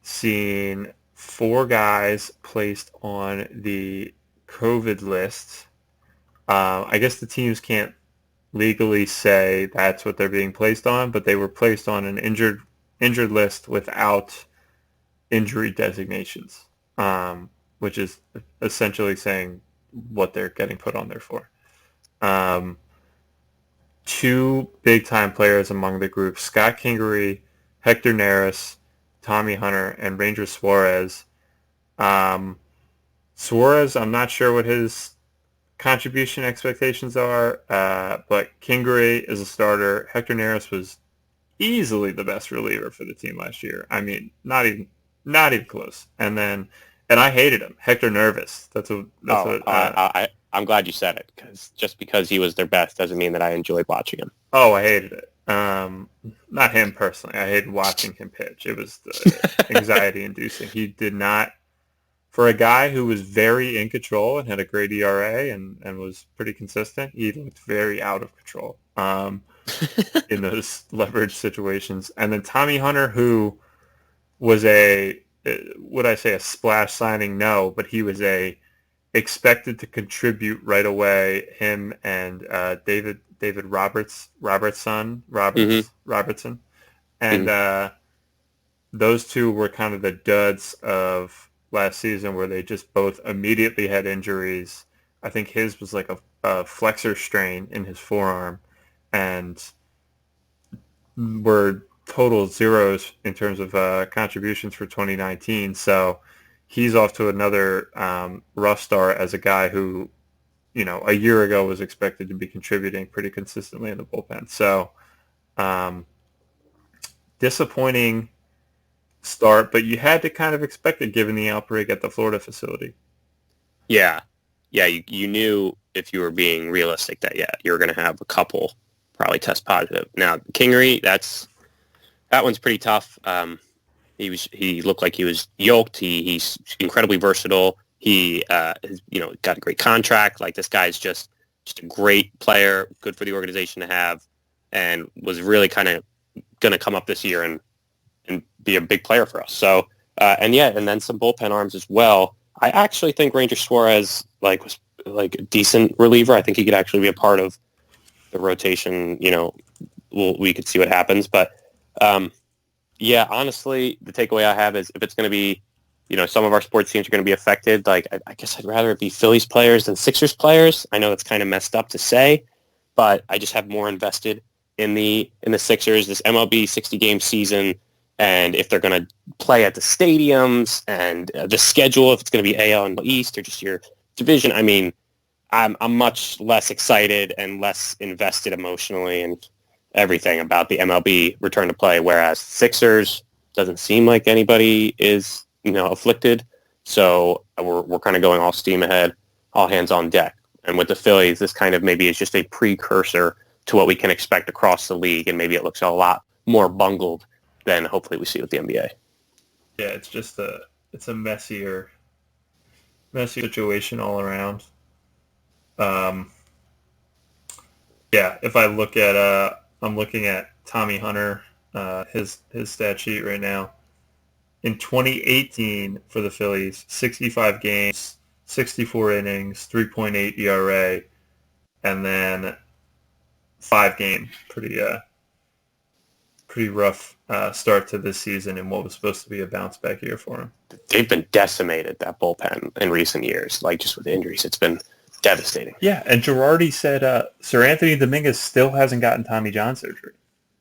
seen 4 guys placed on the COVID list. I guess the teams can't legally say that's what they're being placed on, but they were placed on an injured list without injury designations, which is essentially saying what they're getting put on there for. 2 big-time players among the group, Scott Kingery, Hector Neris, Tommy Hunter, and Ranger Suarez. Suarez, I'm not sure what his contribution expectations are, but Kingery is a starter. Hector Neris was easily the best reliever for the team last year. I mean, not even close. And I hated him. Hector Nervous. I'm glad you said it, because just because he was their best doesn't mean that I enjoyed watching him. Oh, I hated it. Not him personally. I hated watching him pitch. It was anxiety-inducing. He did not, for a guy who was very in control and had a great ERA and was pretty consistent, he looked very out of control in those leverage situations. And then Tommy Hunter, who was would I say a splash signing? No, but he was expected to contribute right away. Him and David Robertson, and those two were kind of the duds of last season, where they just both immediately had injuries. I think his was like a flexor strain in his forearm, and were total zeros in terms of contributions for 2019. So he's off to another rough start as a guy who, a year ago was expected to be contributing pretty consistently in the bullpen. So disappointing start, but you had to kind of expect it given the outbreak at the Florida facility. Yeah. You knew, if you were being realistic, that you were going to have a couple probably test positive. Now Kingery, that one's pretty tough. He looked like he was yoked. He's incredibly versatile. He has, got a great contract. Like, this guy's just a great player, good for the organization to have, and was really kind of going to come up this year and be a big player for us. So and then some bullpen arms as well. I actually think Ranger Suarez was a decent reliever. I think he could actually be a part of the rotation. We could see what happens, but honestly, the takeaway I have is, if it's going to be, some of our sports teams are going to be affected, I guess I'd rather it be Phillies players than Sixers players. I know that's kind of messed up to say, but I just have more invested in the Sixers, this MLB 60-game season, and if they're going to play at the stadiums, and the schedule, if it's going to be AL and East or just your division. I mean, I'm much less excited and less invested emotionally and everything about the MLB return to play, whereas Sixers doesn't seem like anybody is, afflicted. So we're kind of going all steam ahead, all hands on deck. And with the Phillies, this kind of maybe is just a precursor to what we can expect across the league, and maybe it looks a lot more bungled than hopefully we see with the NBA. Yeah, it's just it's a messier situation all around. If I look at I'm looking at Tommy Hunter, his stat sheet right now. In 2018 for the Phillies, 65 games, 64 innings, 3.8 ERA, and then 5 game. Pretty rough start to this season in what was supposed to be a bounce back year for him. They've been decimated, that bullpen, in recent years. Just with injuries, it's been devastating. Yeah, and Girardi said Sir Anthony Dominguez still hasn't gotten Tommy John surgery.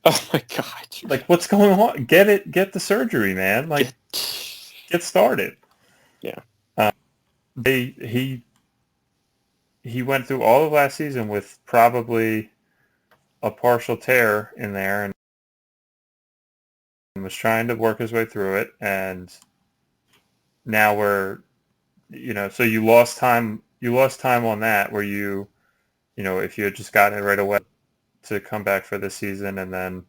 Oh my God! What's going on? Get the surgery, man. Get started. Yeah. He went through all of last season with probably a partial tear in there, and was trying to work his way through it, and now we're, so you lost time on that, where if you had just gotten it right away to come back for this season, and then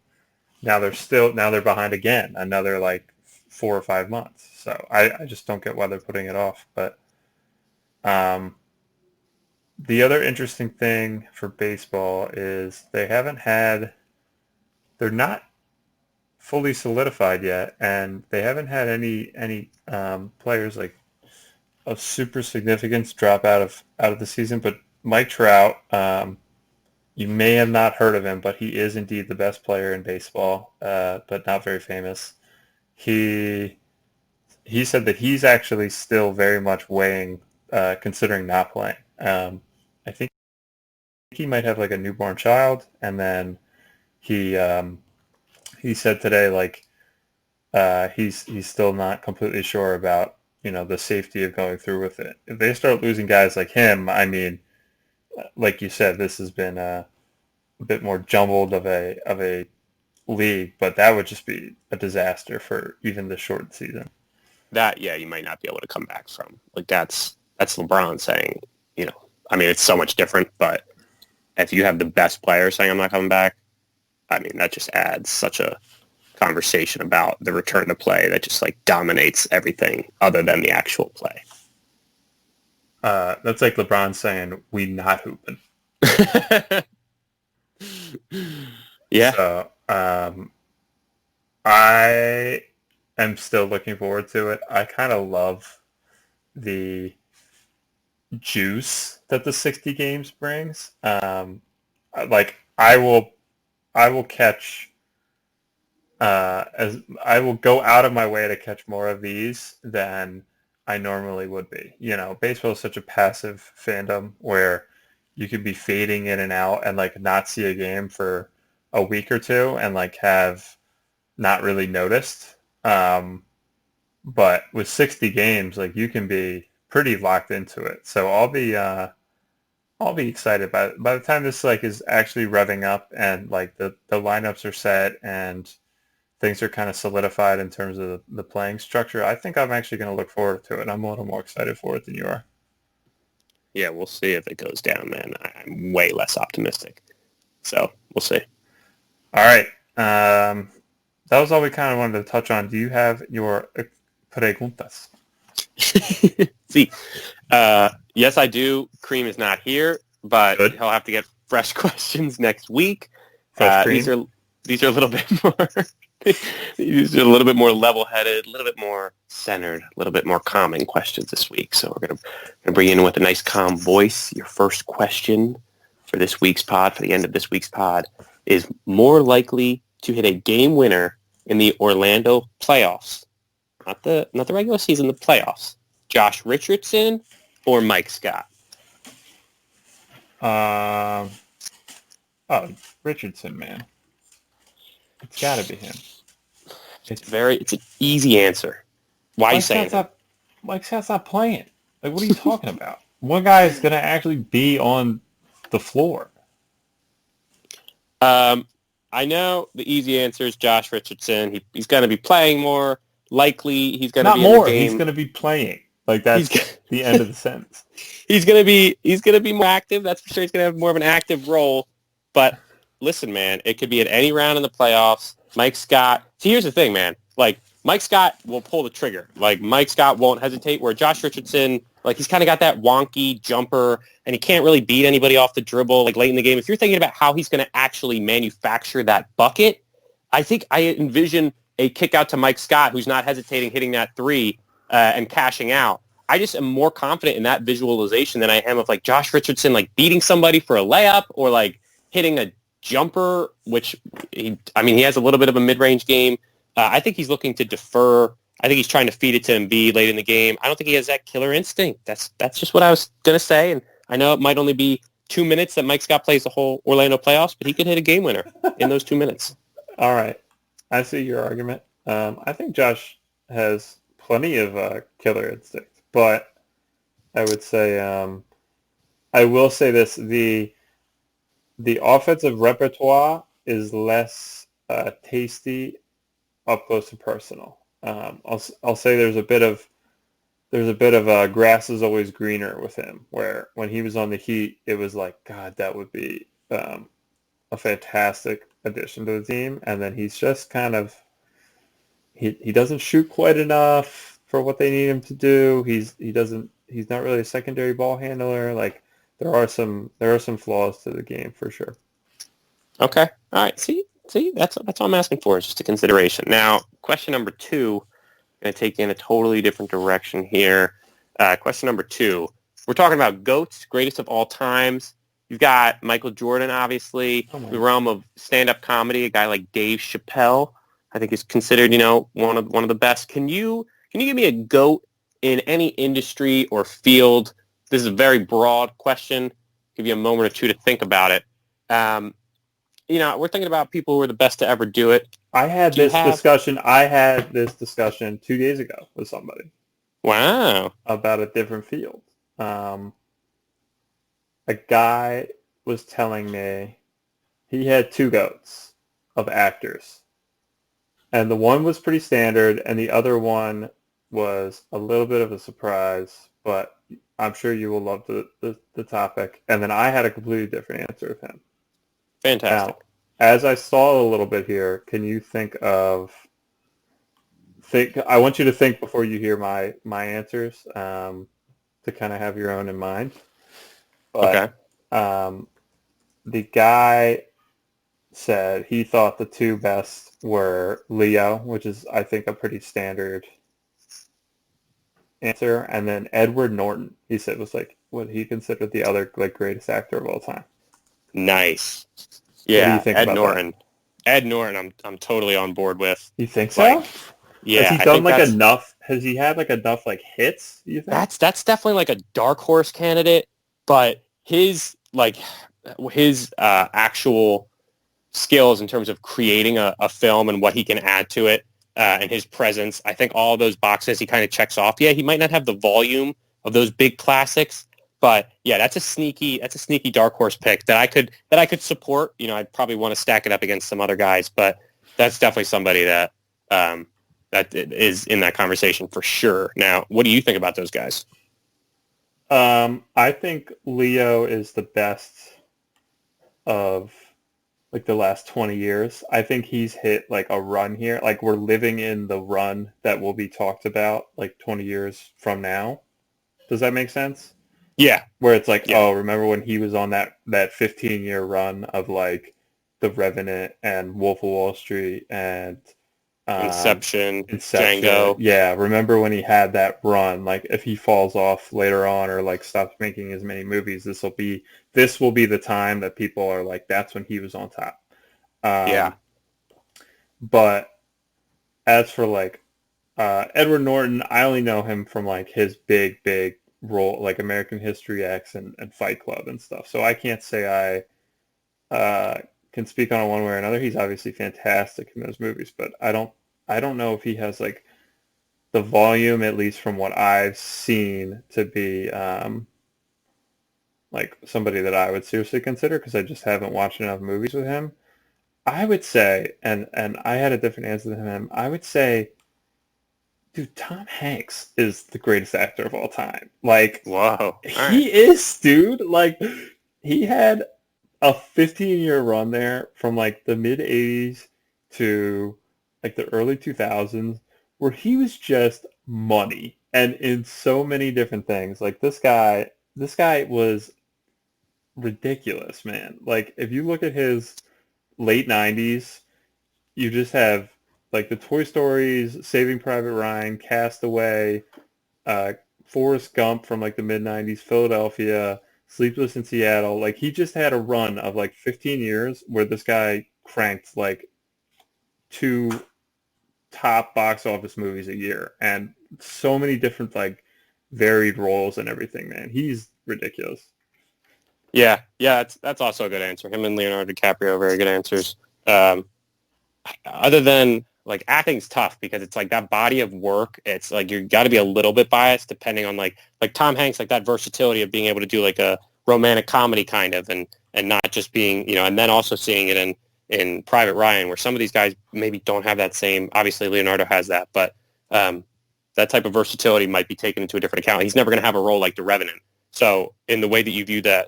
now they're behind again, another 4 or 5 months. So I just don't get why they're putting it off. But the other interesting thing for baseball is they're not fully solidified yet, and they haven't had any players of super significance drop out of the season. But Mike Trout, you may have not heard of him, but he is indeed the best player in baseball, but not very famous. He said that he's actually still very much weighing, considering not playing. I think he might have a newborn child, and then he said today he's still not completely sure about the safety of going through with it. If they start losing guys like him, I mean, like you said, this has been a bit more jumbled of a league, but that would just be a disaster for even the short season. You might not be able to come back from. Like that's LeBron saying, I mean, it's so much different, but if you have the best player saying I'm not coming back, I mean, that just adds such a conversation about the return to play that just like dominates everything other than the actual play. That's like LeBron saying we not hooping. Yeah. So I am still looking forward to it. I kind of love the juice that the 60 games brings. Like I will catch as I will go out of my way to catch more of these than I normally would be. Baseball is such a passive fandom where you could be fading in and out and like not see a game for a week or two and like have not really noticed. But with 60 games, like you can be pretty locked into it. So I'll be excited by the time this like is actually revving up and like the lineups are set and things are kind of solidified in terms of the playing structure. I think I'm actually going to look forward to it. I'm a little more excited for it than you are. Yeah, we'll see if it goes down, man. I'm way less optimistic. So we'll see. All right. That was all we kind of wanted to touch on. Do you have your preguntas? See, yes, I do. Cream is not here, but Good. he'll have to get fresh questions next week. Fresh cream? These are a little bit more. These are a little bit more level-headed, a little bit more centered, a little bit more calming questions this week. So we're gonna bring you in with a nice calm voice. Your first question for this week's pod, for the end of this week's pod, is more likely to hit a game winner in the Orlando playoffs. Not the regular season, the playoffs. Josh Richardson or Mike Scott? Richardson, man. It's got to be him. It's an easy answer. Why are you saying that? Mike Scott's not playing. Like, what are you talking about? One guy is going to actually be on the floor. I know the easy answer is Josh Richardson. He's going to be playing more. Likely, he's going to be in the game. He's going to be playing. Like, that's the end of the sentence. He's going to be more active. That's for sure. He's going to have more of an active role. But listen, man, it could be at any round in the playoffs. Mike Scott. See, here's the thing, man. Like, Mike Scott will pull the trigger. Like, Mike Scott won't hesitate, where Josh Richardson, like, he's kind of got that wonky jumper, and he can't really beat anybody off the dribble, like, late in the game. If you're thinking about how he's going to actually manufacture that bucket, I think I envision a kick out to Mike Scott, who's not hesitating, hitting that three and cashing out. I just am more confident in that visualization than I am of, like, Josh Richardson, like, beating somebody for a layup or, like, hitting a jumper, which, he has a little bit of a mid-range game. I think he's looking to defer. I think he's trying to feed it to Embiid late in the game. I don't think he has that killer instinct. That's just what I was going to say. And I know it might only be 2 minutes that Mike Scott plays the whole Orlando playoffs, but he could hit a game winner in those 2 minutes. All right. I see your argument. I think Josh has plenty of killer instinct, but I would say I will say this: the offensive repertoire is less tasty up close and personal. I'll say there's a bit of grass is always greener with him. Where when he was on the Heat, it was like, God, that would be a fantastic addition to the team. And then he's just kind of he doesn't shoot quite enough for what they need him to do. He's not really a secondary ball handler. Like there are some flaws to the game for sure. Okay. All right. See, that's all I'm asking for is just a consideration. Now, question number 2, I'm going to take you in a totally different direction here. Question number 2, we're talking about GOATs, greatest of all times. You've got Michael Jordan, obviously, the realm of stand-up comedy. A guy like Dave Chappelle, I think, is considered, one of the best. Can you give me a GOAT in any industry or field? This is a very broad question. Give you a moment or two to think about it. We're thinking about people who are the best to ever do it. I had this discussion 2 days ago with somebody. Wow. About a different field. A guy was telling me he had 2 GOATs. of actors. And the one was pretty standard, and the other one was a little bit of a surprise, but I'm sure you will love the topic. And then I had a completely different answer of him. Fantastic. Now, as I saw a little bit here, can you I want you to think before you hear my answers, to kind of have your own in mind. Okay. But the guy said he thought the two best were Leo, which is, I think, a pretty standard answer, and then Edward Norton. He said was like what he considered the other like greatest actor of all time. Nice. What do you Yeah, think Ed about Norton. that? Ed Norton, I'm totally on board with. You think so? Like, Has yeah, he I done think like enough? Has he had like enough like hits? You think? that's definitely like a dark horse candidate, but his actual skills in terms of creating a film and what he can add to it, and his presence, I think all those boxes he kind of checks off. Yeah, he might not have the volume of those big classics, but yeah, that's a sneaky dark horse pick that I could support. You know, I'd probably want to stack it up against some other guys, but that's definitely somebody that that is in that conversation for sure. Now, what do you think about those guys? I think Leo is the best of like the last 20 years. I think he's hit like a run here. Like we're living in the run that will be talked about like 20 years from now. Does that make sense? Yeah, Where it's like, yeah, oh, remember when he was on that 15-year run of like The Revenant and Wolf of Wall Street and um, Inception, Inception. Django. Yeah, remember when he had that run? Like if he falls off later on or like stops making as many movies, this will be the time that people are like, that's when he was on top. Yeah, Um, but as for like Edward Norton, I only know him from like his big role, like American History X and Fight Club and stuff. So I can't say can speak on it one way or another. He's obviously fantastic in those movies, but I don't know if he has like the volume, at least from what I've seen, to be like somebody that I would seriously consider because I just haven't watched enough movies with him. I would say, and I had a different answer than him. I would say, dude, Tom Hanks is the greatest actor of all time. Like whoa, all right. he is, dude. Like he had a 15-year run there from like the mid 80s to like the early 2000s where he was just money and in so many different things. Like this guy was ridiculous, man. Like if you look at his late 90s, you just have like the Toy Stories, Saving Private Ryan, Castaway, uh, Forrest Gump from like the mid 90s, Philadelphia, Sleepless in Seattle. Like he just had a run of like 15 years where this guy cranked like two top box office movies a year and so many different like varied roles and everything, man. He's ridiculous. Yeah, yeah, that's also a good answer. Him and Leonardo DiCaprio, very good answers. Um, Other than like acting's tough because it's like that body of work. It's like you got to be a little bit biased depending on like Tom Hanks, like that versatility of being able to do like a romantic comedy kind of and not just being and then also seeing it in Private Ryan where some of these guys maybe don't have that same. Obviously, Leonardo has that, but that type of versatility might be taken into a different account. He's never going to have a role like The Revenant. So in the way that you view their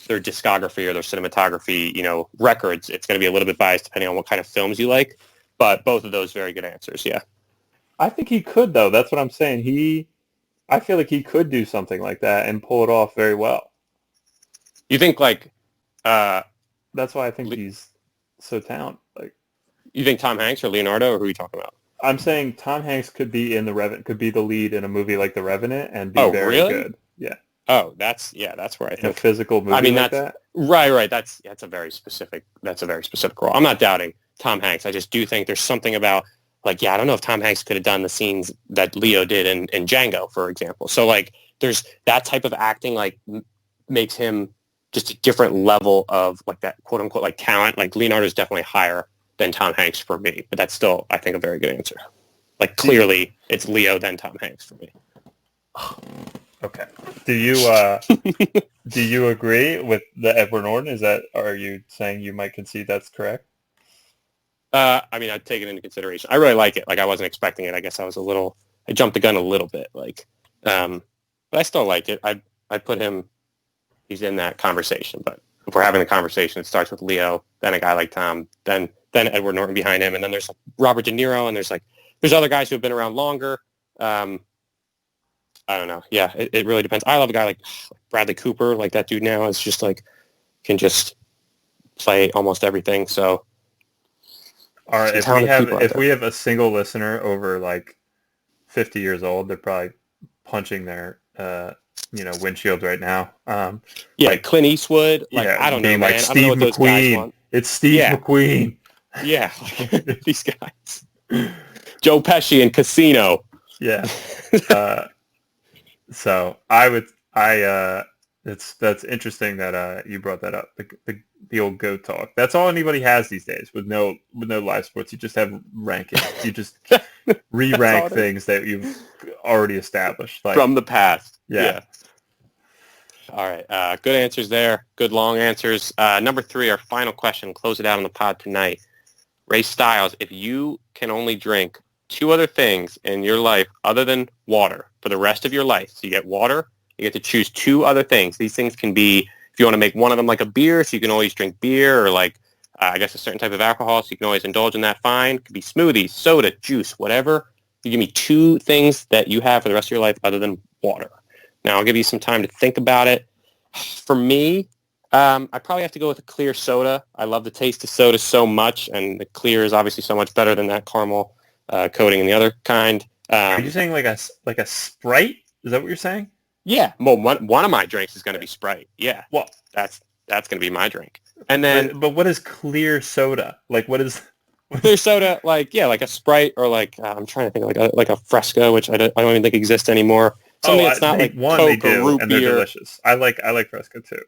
discography or their cinematography, records, it's going to be a little bit biased depending on what kind of films you like. But both of those very good answers. Yeah. I think he could though. That's what I'm saying. I feel like he could do something like that and pull it off very well. You think uh, That's why I think he's so talented. Like you think Tom Hanks or Leonardo or who are you talking about? I'm saying Tom Hanks could be in The Revenant, could be the lead in a movie like The Revenant and be Oh, very really? good. Yeah. Oh, that's where I In a think. physical I movie mean, like that's that. right. That's a very specific. That's a very specific role. I'm not doubting Tom Hanks. I just do think there's something about I don't know if Tom Hanks could have done the scenes that Leo did in Django, for example. So like, there's that type of acting makes him just a different level of like that quote unquote like talent. Like Leonardo is definitely higher than Tom Hanks for me, but that's still I think a very good answer. Like clearly, it's Leo then Tom Hanks for me. Okay. Do you agree with the Edward Norton? Are you saying you might concede that's correct? I mean, I'd take it into consideration. I really like it. Like, I wasn't expecting it. I guess I jumped the gun a little bit. Like, but I still like it. I'd put him. He's in that conversation. But if we're having the conversation, it starts with Leo, then a guy like Tom, then Edward Norton behind him, and then there's like Robert De Niro, and there's other guys who have been around longer. I don't know. Yeah, it really depends. I love a guy like Bradley Cooper. Like, that dude now is just like can just play almost everything. So. All right, if we have a single listener over like 50 years old, they're probably punching their windshield right now. Like Clint Eastwood. Like, I don't know, man. Like Steve I don't know what those guys want. It's Steve McQueen. Yeah, these guys. Joe Pesci in Casino. Yeah. So that's interesting that you brought that up. The old GOAT talk. That's all anybody has these days with no live sports. You just have rankings. You just re-rank things that you've already established, like, from the past. Yeah. All right. Good answers there. Good long answers. Number 3, our final question. Close it out on the pod tonight. Ray Styles, if you can only drink 2 other things in your life other than water for the rest of your life, so you get water, you get to choose 2 other things. These things can be, if you want to make one of them like a beer, so you can always drink beer, or like, I guess a certain type of alcohol, so you can always indulge in that, fine. It could be smoothies, soda, juice, whatever. You give me 2 things that you have for the rest of your life other than water. Now, I'll give you some time to think about it. For me, I probably have to go with a clear soda. I love the taste of soda so much, and the clear is obviously so much better than that caramel coating in the other kind. Are you saying like a Sprite? Is that what you're saying? Yeah. Well, one of my drinks is going to be Sprite. Yeah. Well, that's going to be my drink. And then, but what is clear soda? Like, what is clear soda? Like, yeah, like a Sprite, or like I'm trying to think, like a Fresca, which I don't even think exists anymore. Something that's not like one Coke they do, or root and beer. They're delicious. I like Fresca too.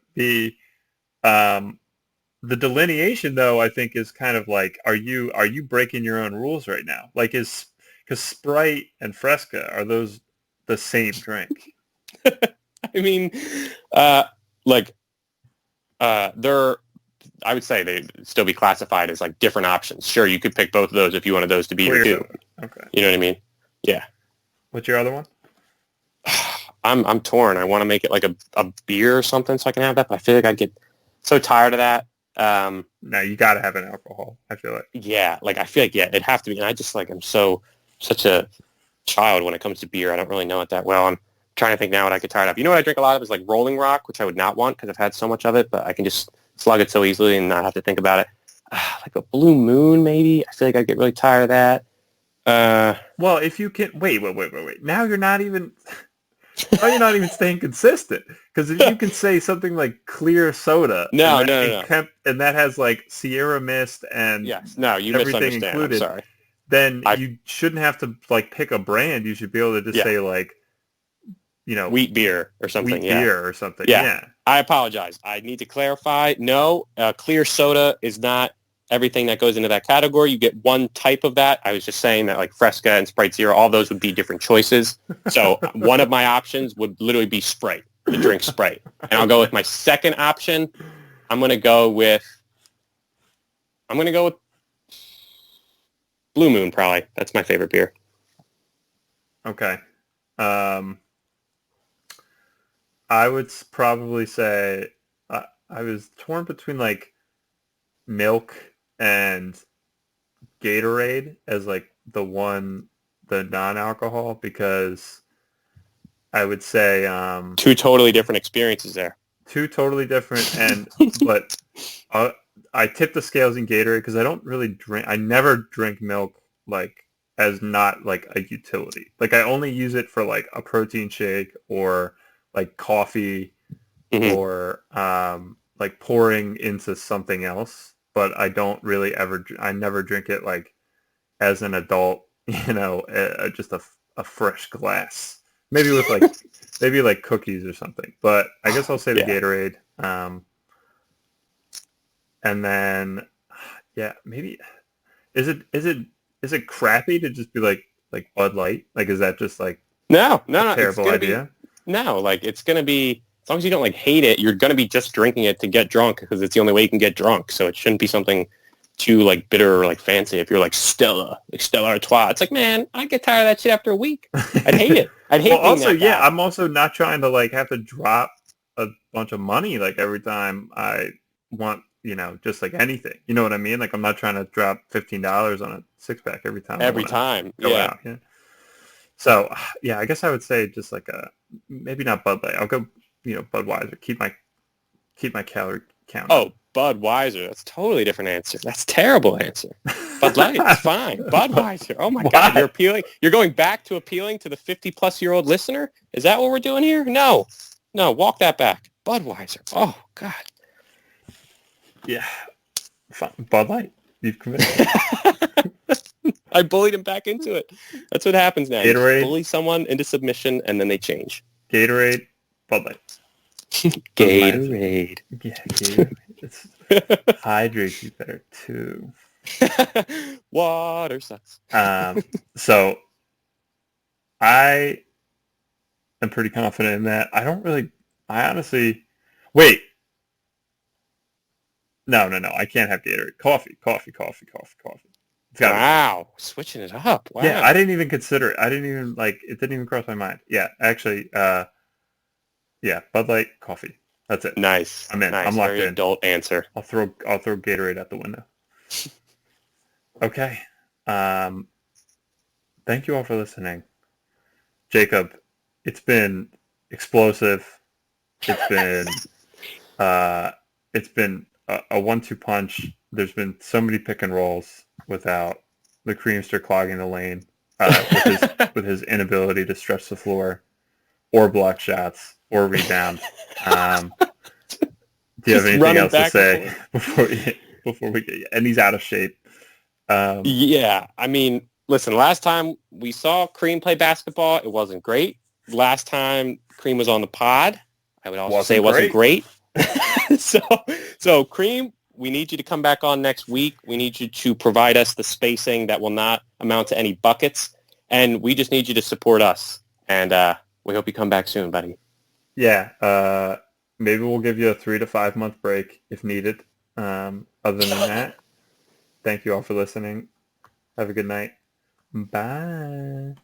The delineation, though, I think is kind of like, are you breaking your own rules right now? Like, because Sprite and Fresca, are those the same drink? I mean, they're, I would say they'd still be classified as like different options. Sure, you could pick both of those if you wanted those to be your 2. Okay. You know what I mean? Yeah. What's your other one? I'm torn. I want to make it like a beer or something so I can have that, but I feel like I'd get so tired of that. No, you got to have an alcohol, I feel like. Yeah, like I feel like, yeah, it'd have to be. And I just like, I'm such a child when it comes to beer. I don't really know it that well. I'm trying to think now what I get tired of. You know what I drink a lot of is like Rolling Rock, which I would not want because I've had so much of it, but I can just slug it so easily and not have to think about it. Like a Blue Moon, maybe. I feel like I'd get really tired of that. Well, if you can... Wait. Now you're not even... Now you're not even staying consistent. Because if you can say something like clear soda... No. And that has like Sierra Mist and yes, no, you everything misunderstand. included, I'm sorry. Then you shouldn't have to like pick a brand. You should be able to just say like, wheat beer or something. Beer or something. Yeah. I apologize. I need to clarify. No, clear soda is not everything that goes into that category. You get one type of that. I was just saying that like Fresca and Sprite Zero, all those would be different choices. So one of my options would literally be Sprite, the drink Sprite. And I'll go with my second option. I'm going to go with Blue Moon, probably. That's my favorite beer. Okay. I would probably say I was torn between like milk and Gatorade as like the non-alcohol, because I would say 2 totally different experiences there. 2 totally different, but I tip the scales in Gatorade because I never drink milk like as not like a utility. Like I only use it for like a protein shake or like coffee or like pouring into something else. But I don't really I never drink it like as an adult, just a fresh glass. Maybe with like cookies or something. But I guess I'll say the Gatorade. And then maybe is it crappy to just be like Bud Light? Like, is that just like no terrible idea? Like it's gonna be, as long as you don't like hate it, you're gonna be just drinking it to get drunk because it's the only way you can get drunk. So it shouldn't be something too like bitter or like fancy. If you're like Stella Artois, it's like, man, I get tired of that shit after a week. I'd hate it. I'd hate well, being also, that guy. I'm also not trying to like have to drop a bunch of money like every time I want, just like anything. You know what I mean? Like I'm not trying to drop $15 on a six pack every time. Every time, go yeah. out. Yeah. So yeah, I guess I would say just like maybe not Bud Light. I'll go, Budweiser. Keep my calorie count. Oh, Budweiser. That's a totally different answer. That's a terrible answer. Bud Light is fine. Budweiser. Oh my God, you're appealing. You're going back to appealing to the 50-plus-year-old listener? Is that what we're doing here? No, walk that back. Budweiser. Oh God. Yeah. Fine. Bud Light. You've committed. I bullied him back into it. That's what happens now. Gatorade. You bully someone into submission, and then they change. Gatorade. Bud Light. Gatorade. Yeah, Gatorade. Hydrates you better too. Water sucks. So I am pretty confident in that. I honestly, wait. No. I can't have Gatorade. Coffee. Wow. Switching it up. Wow. Yeah, I didn't even consider it. I didn't even it didn't even cross my mind. Yeah, actually, yeah, Bud Light, coffee. That's it. Nice. I'm in. Nice. I'm locked Very in. adult answer. I'll throw Gatorade out the window. Okay. Thank you all for listening. Jacob, it's been explosive. It's been a 1-2 punch. There's been so many pick and rolls without the creamster clogging the lane with his inability to stretch the floor or block shots or rebound. Do you have anything else to say before we get? And he's out of shape. Yeah, I mean, listen. Last time we saw Cream play basketball, it wasn't great. Last time Cream was on the pod, I would also say it wasn't great. So Cream, we need you to come back on next week. We need you to provide us the spacing that will not amount to any buckets, and we just need you to support us. And we hope you come back soon, buddy. Yeah, maybe we'll give you a 3 to 5 month break if needed. Other than that, thank you all for listening. Have a good night. Bye.